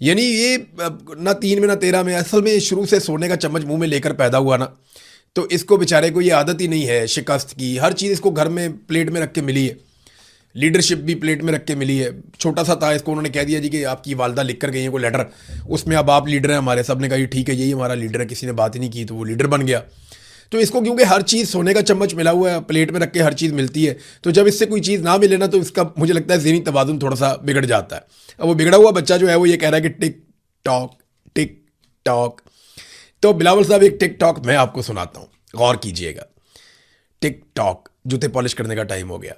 یعنی یہ نہ 3 میں نہ 13 میں، اصل میں شروع سے سونے کا چمچ منہ میں لے کر پیدا ہوا نا، تو اس کو بیچارے کو یہ عادت ہی نہیں ہے شکست کی. ہر چیز اس کو گھر میں پلیٹ میں رکھ کے ملی ہے، لیڈرشپ بھی پلیٹ میں رکھ کے ملی ہے. چھوٹا سا تھا، اس کو انہوں نے کہہ دیا جی کہ آپ کی والدہ لکھ کر گئی ہیں کوئی لیٹر، اس میں اب آپ لیڈر ہیں ہمارے. سب نے کہا یہ ٹھیک ہے، یہی ہمارا لیڈر ہے. کسی نے بات ہی نہیں کی تو وہ لیڈر بن گیا. تو اس کو کیونکہ ہر چیز سونے کا چمچ ملا ہوا ہے، پلیٹ میں رکھ کے ہر چیز ملتی ہے، تو جب اس سے کوئی چیز نہ ملے نا تو اس کا مجھے لگتا ہے ذہنی توازن تھوڑا سا بگڑ جاتا ہے. اب وہ بگڑا ہوا بچہ جو ہے وہ یہ کہہ رہا ہے کہ ٹک ٹاک ٹک ٹاک. تو بلاول صاحب ایک ٹک ٹاک میں آپ کو سناتا ہوں، غور کیجئے گا. ٹک ٹاک، جوتے پالش کرنے کا ٹائم ہو گیا.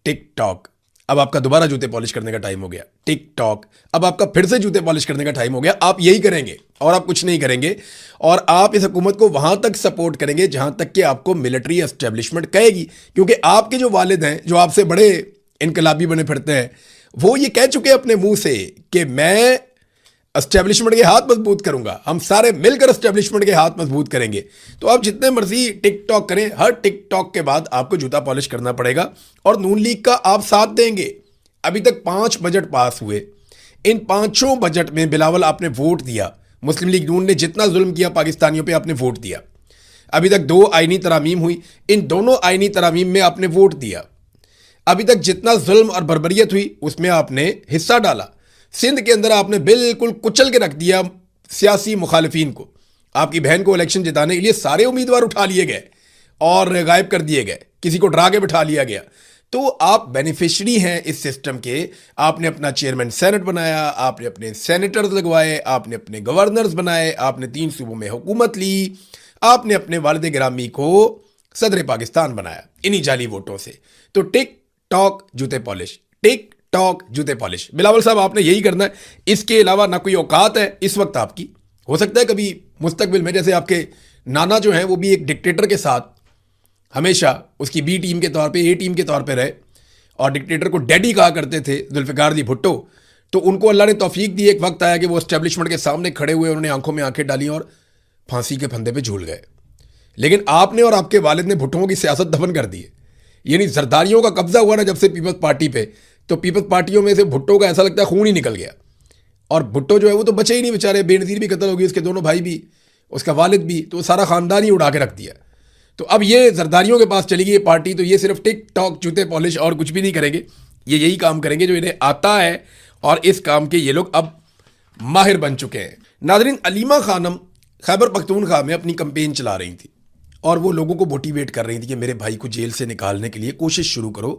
ٹک ٹاک، اب آپ کا دوبارہ جوتے پالش کرنے کا ٹائم ہو گیا. ٹک ٹاک، اب آپ کا پھر سے جوتے پالش کرنے کا ٹائم ہو گیا. آپ یہی کریں گے اور آپ کچھ نہیں کریں گے، اور آپ اس حکومت کو وہاں تک سپورٹ کریں گے جہاں تک کہ آپ کو ملٹری اسٹیبلشمنٹ کہے گی. کیونکہ آپ کے جو والد ہیں جو آپ سے بڑے انقلابی بنے پھرتے ہیں، وہ یہ کہہ چکے اپنے منہ سے کہ میں اسٹیبلشمنٹ کے ہاتھ مضبوط کروں گا، ہم سارے مل کر اسٹیبلشمنٹ کے ہاتھ مضبوط کریں گے. تو آپ جتنے مرضی ٹک ٹاک کریں، ہر ٹک ٹاک کے بعد آپ کو جوتا پالش کرنا پڑے گا. اور نون لیگ کا آپ ساتھ دیں گے. ابھی تک 5 بجٹ پاس ہوئے، ان 5 بجٹ میں بلاول آپ نے ووٹ دیا. مسلم لیگ نون نے جتنا ظلم کیا پاکستانیوں پہ آپ نے ووٹ دیا. ابھی تک 2 آئینی ترامیم ہوئی، ان دونوں آئینی ترامیم میں آپ نے ووٹ دیا. ابھی تک جتنا ظلم اور بربریت ہوئی اس میں آپ نے حصہ ڈالا. سندھ کے اندر آپ نے بالکل کچل کے رکھ دیا سیاسی مخالفین کو. آپ کی بہن کو الیکشن جتانے کے لیے سارے امیدوار اٹھا لیے گئے اور غائب کر دیے گئے، کسی کو ڈرا کے بٹھا لیا گیا. تو آپ بینیفیشری ہیں اس سسٹم کے. آپ نے اپنا چیئرمین سینٹ بنایا، آپ نے اپنے سینیٹرز لگوائے، آپ نے اپنے گورنرز بنائے، آپ نے 3 صوبوں میں حکومت لی، آپ نے اپنے والد گرامی کو صدر پاکستان بنایا انہی جعلی ووٹوں سے. تو ٹک ٹاک جوتے پالش، ٹک ٹاک جوتے پالش. بلاول صاحب آپ نے یہی کرنا ہے، اس کے علاوہ نہ کوئی اوقات ہے اس وقت آپ کی. ہو سکتا ہے کبھی مستقبل میں جیسے آپ کے نانا جو ہیں وہ بھی ایک ڈکٹیٹر کے ساتھ ہمیشہ اس کی بی ٹیم کے طور پہ، اے ٹیم کے طور پہ رہے، اور ڈکٹیٹر کو ڈیڈی کہا کرتے تھے ذوالفقار علی بھٹو. تو ان کو اللہ نے توفیق دی، ایک وقت آیا کہ وہ اسٹیبلشمنٹ کے سامنے کھڑے ہوئے، انہوں نے آنکھوں میں آنکھیں ڈالی اور پھانسی کے پھندے پہ جھول گئے. لیکن آپ نے اور آپ کے والد نے بھٹوں کی سیاست دفن کر دی ہے. یعنی زرداریوں کا قبضہ ہوا نا جب سے پیپلز پارٹی پہ، تو پیپلز پارٹیوں میں سے بھٹو کا ایسا لگتا ہے خون ہی نکل گیا. اور بھٹو جو ہے وہ تو بچے ہی نہیں بیچارے، بے نظیر بھی قتل ہو گئی، اس کے دونوں بھائی بھی، اس کا والد بھی، تو سارا خاندان ہی اڑا کے رکھ دیا. تو اب یہ زرداریوں کے پاس چلی گئی یہ پارٹی، تو یہ صرف ٹک ٹاک جوتے پالش اور کچھ بھی نہیں کریں گے. یہ یہی کام کریں گے جو انہیں آتا ہے، اور اس کام کے یہ لوگ اب ماہر بن چکے ہیں. ناظرین، علیمہ خانم خیبر پختونخوا میں اپنی کمپین چلا رہی تھی اور وہ لوگوں کو موٹیویٹ کر رہی تھی کہ میرے بھائی کو جیل سے نکالنے کے لیے کوشش شروع کرو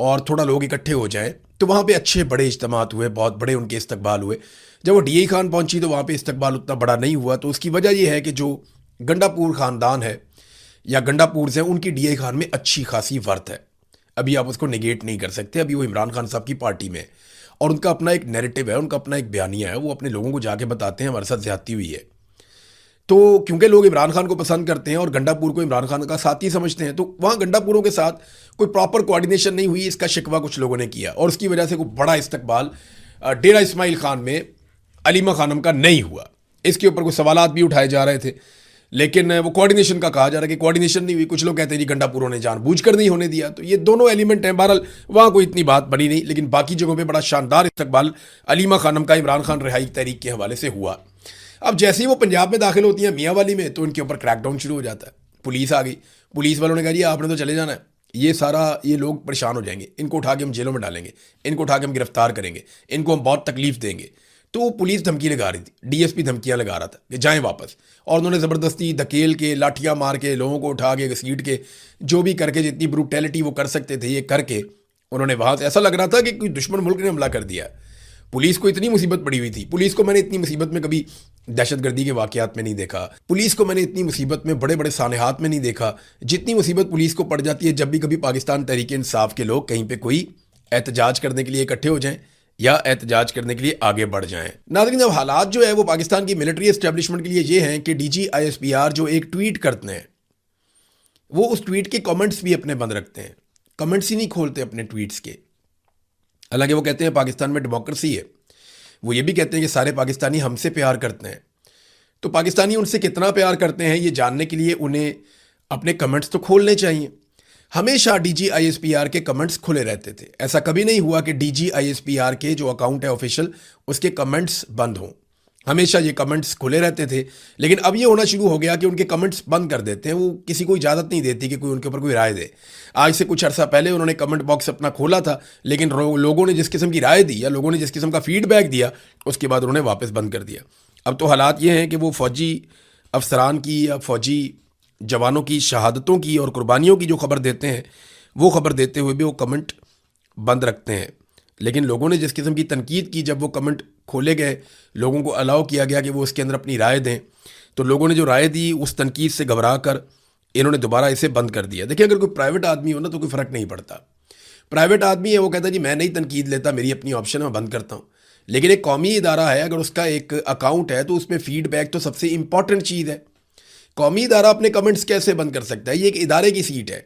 اور تھوڑا لوگ اکٹھے ہو جائیں. تو وہاں پہ اچھے بڑے اجتماعات ہوئے، بہت بڑے ان کے استقبال ہوئے. جب وہ ڈی اے خان پہنچی تو وہاں پہ استقبال اتنا بڑا نہیں ہوا. تو اس کی وجہ یہ ہے کہ جو گنڈا پور خاندان ہے یا گنڈا پورز ہیں، ان کی ڈی اے خان میں اچھی خاصی ورت ہے. ابھی آپ اس کو نگیٹ نہیں کر سکتے. ابھی وہ عمران خان صاحب کی پارٹی میں، اور ان کا اپنا ایک نیریٹو ہے، ان کا اپنا ایک بیانیہ ہے. وہ اپنے لوگوں کو جا کے بتاتے ہیں ہمارے ساتھ زیادتی ہوئی ہے. تو کیونکہ لوگ عمران خان کو پسند کرتے ہیں اور گنڈا پور کو عمران خان کا ساتھی سمجھتے ہیں، تو وہاں گنڈا پوروں کے ساتھ کوئی پراپر کوارڈینیشن نہیں ہوئی. اس کا شکوہ کچھ لوگوں نے کیا اور اس کی وجہ سے کوئی بڑا استقبال ڈیرہ اسماعیل خان میں علیمہ خانم کا نہیں ہوا. اس کے اوپر کوئی سوالات بھی اٹھائے جا رہے تھے، لیکن وہ کوارڈینیشن کا کہا جا رہا ہے کہ کوارڈینیشن نہیں ہوئی. کچھ لوگ کہتے ہیں جی گنڈا پوروں نے جان بوجھ کر نہیں ہونے دیا. تو یہ دونوں ایلیمنٹ ہیں. بہرحال وہاں کوئی اتنی بات بنی نہیں، لیکن باقی جگہوں پہ بڑا شاندار استقبال علیمہ خانم کا عمران خان رہائی تحریک کے حوالے سے ہوا. اب جیسے ہی وہ پنجاب میں داخل ہوتی ہیں میاں والی میں، تو ان کے اوپر کریک ڈاؤن شروع ہو جاتا ہے. پولیس آ گئی، پولیس والوں نے کہا جی آپ نے تو چلے جانا ہے، یہ لوگ پریشان ہو جائیں گے، ان کو اٹھا کے ہم جیلوں میں ڈالیں گے، ان کو اٹھا کے ہم گرفتار کریں گے، ان کو ہم بہت تکلیف دیں گے. تو پولیس دھمکی لگا رہی تھی، ڈی ایس پی دھمکیاں لگا رہا تھا کہ جائیں واپس. اور انہوں نے زبردستی دھکیل کے، لاٹھیاں مار کے، لوگوں کو اٹھا کے گھسیٹ کے، جو بھی کر کے، جتنی بروٹیلٹی وہ کر سکتے تھے یہ کر کے انہوں نے وہاں سے، ایسا لگ رہا تھا کہ کوئی دشمن ملک نے حملہ کر دیا. پولیس کو اتنی مصیبت پڑی ہوئی تھی. پولیس کو میں نے اتنی مصیبت میں کبھی دہشت گردی کے واقعات میں نہیں دیکھا. پولیس کو میں نے اتنی مصیبت میں بڑے بڑے سانحات میں نہیں دیکھا جتنی مصیبت پولیس کو پڑ جاتی ہے جب بھی کبھی پاکستان تحریک انصاف کے لوگ کہیں پہ کوئی احتجاج کرنے کے لیے اکٹھے ہو جائیں یا احتجاج کرنے کے لیے آگے بڑھ جائیں. ناظرین، اب حالات جو ہے وہ پاکستان کی ملٹری اسٹیبلشمنٹ کے لیے یہ ہیں کہ D G I S P R جو ایک ٹویٹ کرتے ہیں، وہ اس ٹویٹ کے کمنٹس بھی اپنے بند رکھتے ہیں. کمنٹس ہی نہیں کھولتے اپنے ٹویٹس کے. حالانکہ وہ کہتے ہیں پاکستان میں ڈیموکریسی ہے. وہ یہ بھی کہتے ہیں کہ سارے پاکستانی ہم سے پیار کرتے ہیں. تو پاکستانی ان سے کتنا پیار کرتے ہیں یہ جاننے کے لیے انہیں اپنے کمنٹس تو کھولنے چاہیے. ہمیشہ D G I S P R کے کمنٹس کھلے رہتے تھے. ایسا کبھی نہیں ہوا کہ D G I S P R کے جو اکاؤنٹ ہے آفیشیل اس کے کمنٹس بند ہوں. ہمیشہ یہ کمنٹس کھلے رہتے تھے. لیکن اب یہ ہونا شروع ہو گیا کہ ان کے کمنٹس بند کر دیتے ہیں. وہ کسی کو اجازت نہیں دیتی کہ کوئی ان کے اوپر کوئی رائے دے. آج سے کچھ عرصہ پہلے انہوں نے کمنٹ باکس اپنا کھولا تھا, لیکن لوگوں نے جس قسم کی رائے دی یا لوگوں نے جس قسم کا فیڈ بیک دیا اس کے بعد انہوں نے واپس بند کر دیا. اب تو حالات یہ ہیں کہ وہ فوجی افسران کی یا فوجی جوانوں کی شہادتوں کی اور قربانیوں کی جو خبر دیتے ہیں وہ خبر دیتے ہوئے بھی وہ کمنٹ بند رکھتے ہیں. لیکن لوگوں نے جس قسم کی تنقید کی, جب وہ کمنٹ کھولے گئے, لوگوں کو الاؤ کیا گیا کہ وہ اس کے اندر اپنی رائے دیں, تو لوگوں نے جو رائے دی اس تنقید سے گھبرا کر انہوں نے دوبارہ اسے بند کر دیا. دیکھیں, اگر کوئی پرائیویٹ آدمی ہو نا تو کوئی فرق نہیں پڑتا. پرائیویٹ آدمی ہے, وہ کہتا ہے جی میں نہیں تنقید لیتا, میری اپنی آپشن ہے, میں بند کرتا ہوں. لیکن ایک قومی ادارہ ہے, اگر اس کا ایک اکاؤنٹ ہے تو اس میں فیڈ بیک تو سب سے امپورٹنٹ چیز ہے. قومی ادارہ اپنے کمنٹس کیسے بند کر سکتا ہے؟ یہ ایک ادارے کی سیٹ ہے,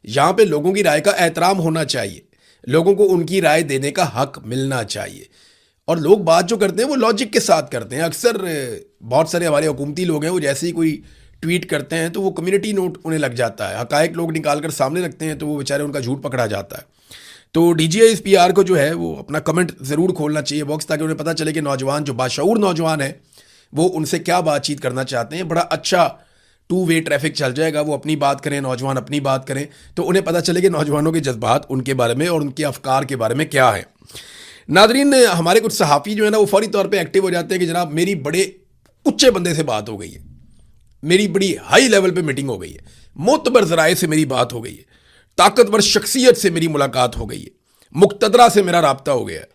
یہاں پہ لوگوں کی رائے کا احترام ہونا چاہیے, لوگوں کو ان کی رائے دینے کا حق ملنا چاہیے. اور لوگ بات جو کرتے ہیں وہ لاجک کے ساتھ کرتے ہیں. اکثر بہت سارے ہمارے حکومتی لوگ ہیں, وہ جیسے ہی کوئی ٹویٹ کرتے ہیں تو وہ کمیونٹی نوٹ انہیں لگ جاتا ہے, حقائق لوگ نکال کر سامنے رکھتے ہیں تو وہ بیچارے ان کا جھوٹ پکڑا جاتا ہے. تو D G I S P R کو جو ہے وہ اپنا کمنٹ ضرور کھولنا چاہیے باکس, تاکہ انہیں پتہ چلے کہ نوجوان جو باشعور نوجوان ہیں وہ ان سے کیا بات چیت کرنا چاہتے ہیں. بڑا اچھا ٹو وے ٹریفک چل جائے گا, وہ اپنی بات کریں, نوجوان اپنی بات کریں, تو انہیں پتہ چلے کہ نوجوانوں کے جذبات ان کے بارے میں اور ان کے افکار کے بارے میں کیا ہیں. ناظرین, ہمارے کچھ صحافی جو ہے نا وہ فوری طور پہ ایکٹیو ہو جاتے ہیں کہ جناب میری بڑے اچھے بندے سے بات ہو گئی ہے, میری بڑی ہائی لیول پہ میٹنگ ہو گئی ہے, معتبر ذرائع سے میری بات ہو گئی ہے, طاقتور شخصیت سے میری ملاقات ہو گئی ہے, مقتدرہ سے میرا رابطہ ہو گیا ہے.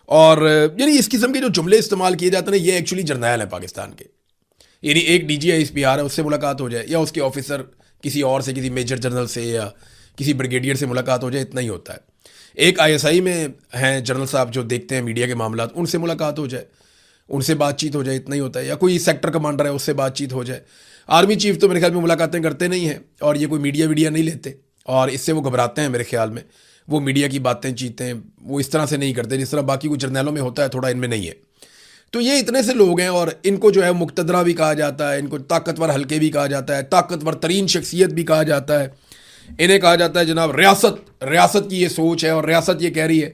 اور یعنی اس قسم کے جو جملے استعمال کیے جاتے ہیں یہ ایکچولی جرنیل ہیں پاکستان کے. یعنی ایک D G I S P R ہے, اس سے ملاقات ہو جائے, یا اس کے آفیسر کسی اور سے, کسی میجر جنرل سے یا کسی بریگیڈیئر سے ملاقات ہو جائے, اتنا ہی ہوتا ہے. ایک آئی ایس آئی میں ہیں جنرل صاحب جو دیکھتے ہیں میڈیا کے معاملات, ان سے ملاقات ہو جائے, ان سے بات چیت ہو جائے, اتنا ہی ہوتا ہے. یا کوئی سیکٹر کمانڈر ہے اس سے بات چیت ہو جائے. آرمی چیف تو میرے خیال میں ملاقاتیں کرتے نہیں ہیں, اور یہ کوئی میڈیا ویڈیا نہیں لیتے, اور اس سے وہ گھبراتے ہیں میرے خیال میں. وہ میڈیا کی باتیں چیتیں وہ اس طرح سے نہیں کرتے جس طرح باقی کوئی جرنیلوں میں ہوتا ہے, تھوڑا ان میں نہیں ہے. تو یہ اتنے سے لوگ ہیں, اور ان کو جو ہے مقتدرہ بھی کہا جاتا ہے, ان کو طاقتور حلقے بھی کہا جاتا ہے, طاقتور ترین شخصیت بھی کہا جاتا ہے. انہیں کہا جاتا ہے جناب ریاست کی یہ سوچ ہے اور ریاست یہ کہہ رہی ہے.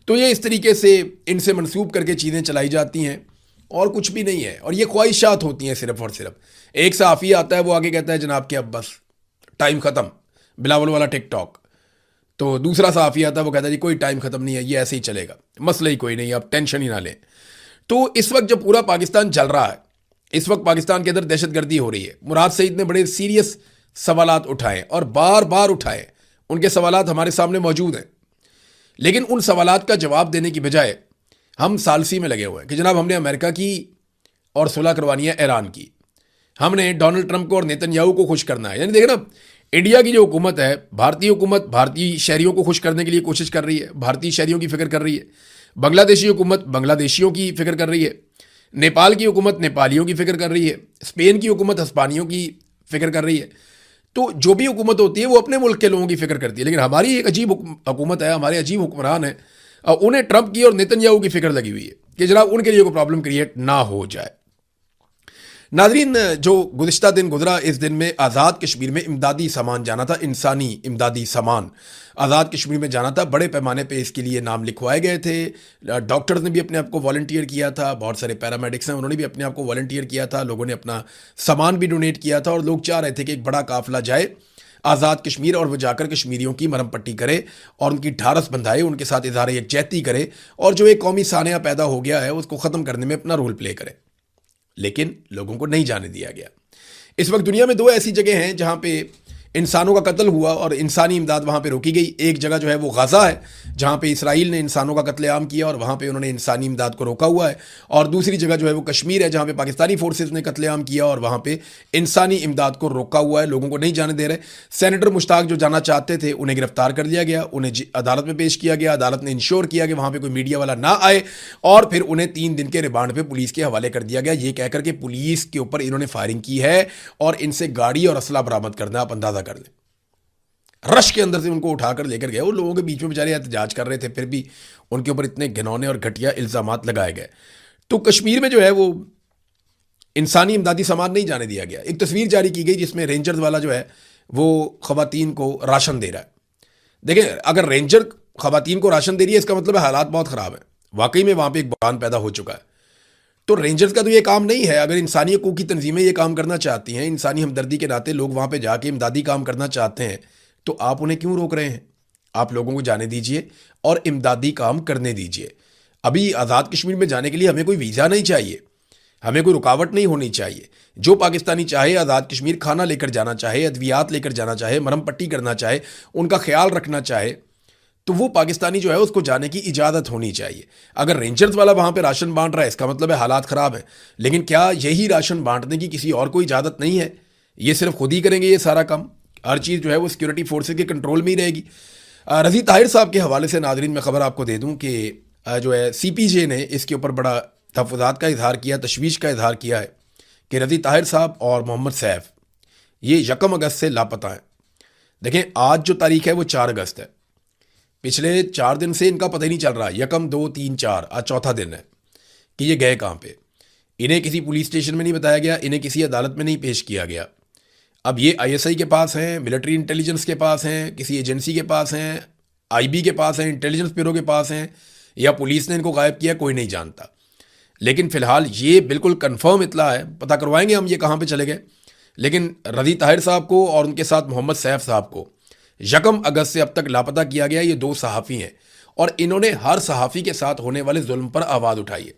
تو یہ اس طریقے سے ان سے منسوب کر کے چیزیں چلائی جاتی ہیں, اور کچھ بھی نہیں ہے. اور یہ خواہشات ہوتی ہیں صرف اور صرف. ایک صحافی آتا ہے, وہ آگے کہتا ہے جناب کہ اب بس ٹائم ختم, بلاول والا ٹک ٹاک. تو دوسرا صحافی آتا ہے, وہ کہتا ہے جی کوئی ٹائم ختم نہیں ہے, یہ ایسے ہی چلے گا, مسئلہ ہی کوئی نہیں, آپ ٹینشن ہی نہ لیں. تو اس وقت جب پورا پاکستان چل رہا ہے, اس وقت پاکستان کے اندر دہشت گردی ہو رہی ہے, مراد سعید نے بڑے سیریس سوالات اٹھائے اور بار بار اٹھائے. ان کے سوالات ہمارے سامنے موجود ہیں, لیکن ان سوالات کا جواب دینے کی بجائے ہم ثالثی میں لگے ہوئے ہیں کہ جناب ہم نے امریکہ کی اور صلح کروانی ہے ایران کی, ہم نے ڈونلڈ ٹرمپ کو اور نیتن یاہو کو خوش کرنا ہے. یعنی دیکھیں نا, انڈیا کی جو حکومت ہے, بھارتی حکومت بھارتی شہریوں کو خوش کرنے کے لیے کوشش کر رہی ہے, بھارتی شہریوں کی فکر کر رہی ہے. بنگلہ دیشی حکومت بنگلہ دیشیوں کی فکر کر رہی ہے. نیپال کی حکومت نیپالیوں کی فکر کر رہی ہے. اسپین کی حکومت ہسپانیوں کی فکر کر رہی ہے. تو جو بھی حکومت ہوتی ہے وہ اپنے ملک کے لوگوں کی فکر کرتی ہے. لیکن ہماری ایک عجیب حکومت ہے, ہمارے عجیب حکمران ہیں, انہیں ٹرمپ کی اور نیتن یاہو کی فکر لگی ہوئی ہے کہ جناب ان کے لیے کوئی پرابلم کریٹ نہ ہو جائے. ناظرین, جو گزشتہ دن گزرا, اس دن میں آزاد کشمیر میں امدادی سامان جانا تھا, انسانی امدادی سامان آزاد کشمیر میں جانا تھا. بڑے پیمانے پہ اس کے لیے نام لکھوائے گئے تھے. ڈاکٹرز نے بھی اپنے آپ کو والنٹیئر کیا تھا, بہت سارے پیرامیڈکس ہیں, انہوں نے بھی اپنے آپ کو والنٹیئر کیا تھا, لوگوں نے اپنا سامان بھی ڈونیٹ کیا تھا, اور لوگ چاہ رہے تھے کہ ایک بڑا قافلہ جائے آزاد کشمیر, اور وہ جا کر کشمیریوں کی مرہم پٹی کرے اور ان کی ڈھارس بندھائے, ان کے ساتھ اظہار یکجہتی کرے, اور جو ایک قومی سانحہ پیدا ہو گیا ہے اس کو ختم کرنے میں اپنا رول پلے کرے. لیکن لوگوں کو نہیں جانے دیا گیا. اس وقت دنیا میں 2 ایسی جگہ ہیں جہاں پہ انسانوں کا قتل ہوا اور انسانی امداد وہاں پہ روکی گئی. ایک جگہ جو ہے وہ غزہ ہے, جہاں پہ اسرائیل نے انسانوں کا قتل عام کیا اور وہاں پہ انہوں نے انسانی امداد کو روکا ہوا ہے. اور دوسری جگہ جو ہے وہ کشمیر ہے, جہاں پہ پاکستانی فورسز نے قتل عام کیا اور وہاں پہ انسانی امداد کو روکا ہوا ہے, لوگوں کو نہیں جانے دے رہے. سینیٹر مشتاق جو جانا چاہتے تھے انہیں گرفتار کر دیا گیا, انہیں عدالت میں پیش کیا گیا. عدالت نے انشور کیا کہ وہاں پہ کوئی میڈیا والا نہ آئے, اور پھر انہیں 3 دن کے ریمانڈ پہ پولیس کے حوالے کر دیا گیا, یہ کہہ کر کہ پولیس کے اوپر انہوں نے فائرنگ کی ہے اور ان سے گاڑی اور اسلحہ برآمد کرنا. آپ اندازہ کر لیں, رش کے اندر سے ان کو اٹھا کر لے کر گئے. وہ لوگوں کے بیچ میں بیچارے احتجاج کر رہے تھے, پھر بھی ان کے اوپر اتنے گھنونے اور گھٹیا الزامات لگائے گئے. تو کشمیر میں جو ہے وہ انسانی امدادی سامان نہیں جانے دیا گیا. ایک تصویر جاری کی گئی جس میں رینجرز والا جو ہے وہ خواتین کو راشن دے رہا ہے. دیکھیں اگر رینجر خواتین کو راشن دے رہی ہے اس کا مطلب ہے حالات بہت خراب ہیں. واقعی میں وہاں پہ ایک بحران پیدا ہو چکا ہے. تو رینجرز کا تو یہ کام نہیں ہے. اگر انسانی حقوق کی تنظیمیں یہ کام کرنا چاہتی ہیں, انسانی ہمدردی کے ناطے لوگ وہاں پہ جا کے امدادی کام کرنا چاہتے ہیں, تو آپ انہیں کیوں روک رہے ہیں؟ آپ لوگوں کو جانے دیجئے اور امدادی کام کرنے دیجئے. ابھی آزاد کشمیر میں جانے کے لیے ہمیں کوئی ویزا نہیں چاہیے, ہمیں کوئی رکاوٹ نہیں ہونی چاہیے. جو پاکستانی چاہے آزاد کشمیر کھانا لے کر جانا چاہے, ادویات لے کر جانا چاہے, مرہم پٹی کرنا چاہے, ان کا خیال رکھنا چاہے, تو وہ پاکستانی جو ہے اس کو جانے کی اجازت ہونی چاہیے. اگر رینجرز والا وہاں پہ راشن بانٹ رہا ہے اس کا مطلب ہے حالات خراب ہیں. لیکن کیا یہی راشن بانٹنے کی کسی اور کو اجازت نہیں ہے؟ یہ صرف خود ہی کریں گے یہ سارا کام؟ ہر چیز جو ہے وہ سیکورٹی فورسز کے کنٹرول میں ہی رہے گی. رضی طاہر صاحب کے حوالے سے ناظرین میں خبر آپ کو دے دوں کہ جو ہے سی پی جے نے اس کے اوپر بڑا تحفظات کا اظہار کیا, تشویش کا اظہار کیا ہے کہ رضی طاہر صاحب اور محمد سیف یہ 1 اگست سے لاپتہ ہیں. دیکھیں آج جو تاریخ ہے وہ 4 اگست ہے. پچھلے 4 دن سے ان کا پتہ ہی نہیں چل رہا. 1 2 3 4 آج چوتھا دن ہے کہ یہ گئے کہاں پہ. انہیں کسی پولیس اسٹیشن میں نہیں بتایا گیا, انہیں کسی عدالت میں نہیں پیش کیا گیا. اب یہ آئی ایس آئی کے پاس ہیں, ملٹری انٹیلیجنس کے پاس ہیں, کسی ایجنسی کے پاس ہیں, آئی بی کے پاس ہیں, انٹیلیجنس بیورو کے پاس ہیں, یا پولیس نے ان کو غائب کیا, کوئی نہیں جانتا. لیکن فی الحال یہ بالکل کنفرم اطلاع ہے, پتہ کروائیں گے ہم یہ کہاں پہ چلے گئے. لیکن رضی طاہر صاحب کو اور ان کے ساتھ محمد سیف صاحب کو 1 اگست سے اب تک لاپتہ کیا گیا. یہ 2 صحافی ہیں اور انہوں نے ہر صحافی کے ساتھ ہونے والے ظلم پر آواز اٹھائی ہے.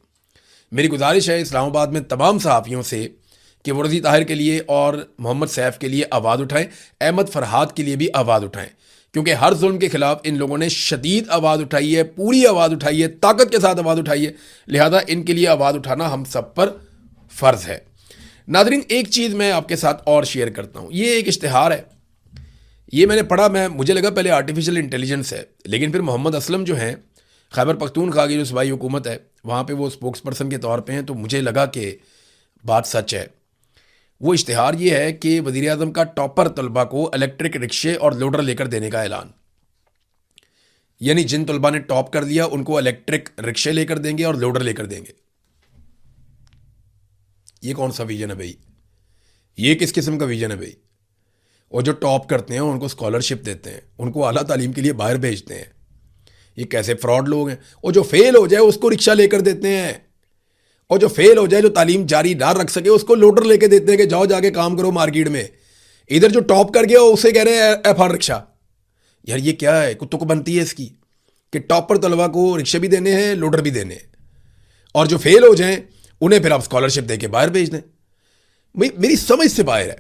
میری گزارش ہے اسلام آباد میں تمام صحافیوں سے کہ وہ رضی طاہر کے لیے اور محمد سیف کے لیے آواز اٹھائیں, احمد فرحات کے لیے بھی آواز اٹھائیں, کیونکہ ہر ظلم کے خلاف ان لوگوں نے شدید آواز اٹھائی ہے, پوری آواز اٹھائی ہے, طاقت کے ساتھ آواز اٹھائی ہے. لہذا ان کے لیے آواز اٹھانا ہم سب پر فرض ہے. ناظرین ایک چیز میں آپ کے ساتھ اور شیئر کرتا ہوں. یہ ایک اشتہار ہے, یہ میں نے پڑھا, مجھے لگا پہلے آرٹیفیشل انٹیلیجنس ہے, لیکن پھر محمد اسلم جو ہیں خیبر پختونخوا کی جو صوبائی حکومت ہے وہاں پہ وہ اسپوکس پرسن کے طور پہ ہیں, تو مجھے لگا کہ بات سچ ہے. وہ اشتہار یہ ہے کہ وزیر اعظم کا ٹاپر طلبہ کو الیکٹرک رکشے اور لوڈر لے کر دینے کا اعلان. یعنی جن طلبہ نے ٹاپ کر دیا ان کو الیکٹرک رکشے لے کر دیں گے اور لوڈر لے کر دیں گے. یہ کون سا ویژن ہے بھائی؟ یہ کس قسم کا ویژن ہے بھائی؟ اور جو ٹاپ کرتے ہیں ان کو اسکالرشپ دیتے ہیں, ان کو اعلیٰ تعلیم کے لیے باہر بھیجتے ہیں. یہ کیسے فراڈ لوگ ہیں؟ اور جو فیل ہو جائے اس کو رکشہ لے کر دیتے ہیں, اور جو فیل ہو جائے, جو تعلیم جاری نہ رکھ سکے, اس کو لوڈر لے کے دیتے ہیں کہ جاؤ جا کے کام کرو مارکیٹ میں. ادھر جو ٹاپ کر گیا اسے کہہ رہے ہیں ایف آر رکشہ. یار یہ کیا ہے, کتوں کو بنتی ہے اس کی کہ ٹاپر طلبہ کو رکشے بھی دینے ہیں, لوڈر بھی دینے ہیں, اور جو فیل ہو جائیں انہیں پھر آپ اسکالرشپ دے کے باہر بھیج دیں. میری سمجھ سے باہر ہے.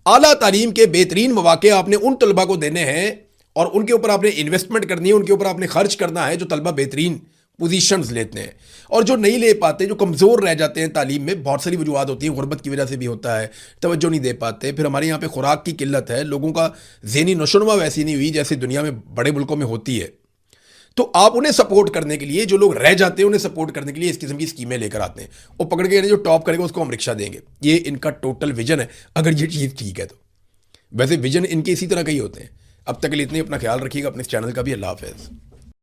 اعلیٰ تعلیم کے بہترین مواقع آپ نے ان طلبہ کو دینے ہیں اور ان کے اوپر آپ نے انویسٹمنٹ کرنی ہے, ان کے اوپر آپ نے خرچ کرنا ہے جو طلبہ بہترین پوزیشنز لیتے ہیں. اور جو نہیں لے پاتے, جو کمزور رہ جاتے ہیں تعلیم میں, بہت ساری وجوہات ہوتی ہیں, غربت کی وجہ سے بھی ہوتا ہے, توجہ نہیں دے پاتے, پھر ہمارے یہاں پہ خوراک کی قلت ہے, لوگوں کا ذہنی نشوونما ویسی نہیں ہوئی جیسے دنیا میں بڑے ملکوں میں ہوتی ہے. تو آپ انہیں سپورٹ کرنے کے لیے, جو لوگ رہ جاتے ہیں انہیں سپورٹ کرنے کے لیے اس قسم کی اسکیمیں لے کر آتے ہیں. وہ پکڑ کے جو ٹاپ کرے گا اس کو ہم رکشہ دیں گے. یہ ان کا ٹوٹل ویژن ہے, اگر یہ چیز ٹھیک ہے تو. ویسے ویژن ان کے اسی طرح کے ہی ہوتے ہیں. اب تک کے لیے اتنے, اپنا خیال رکھیے گا, اپنے اس چینل کا بھی. اللہ حافظ.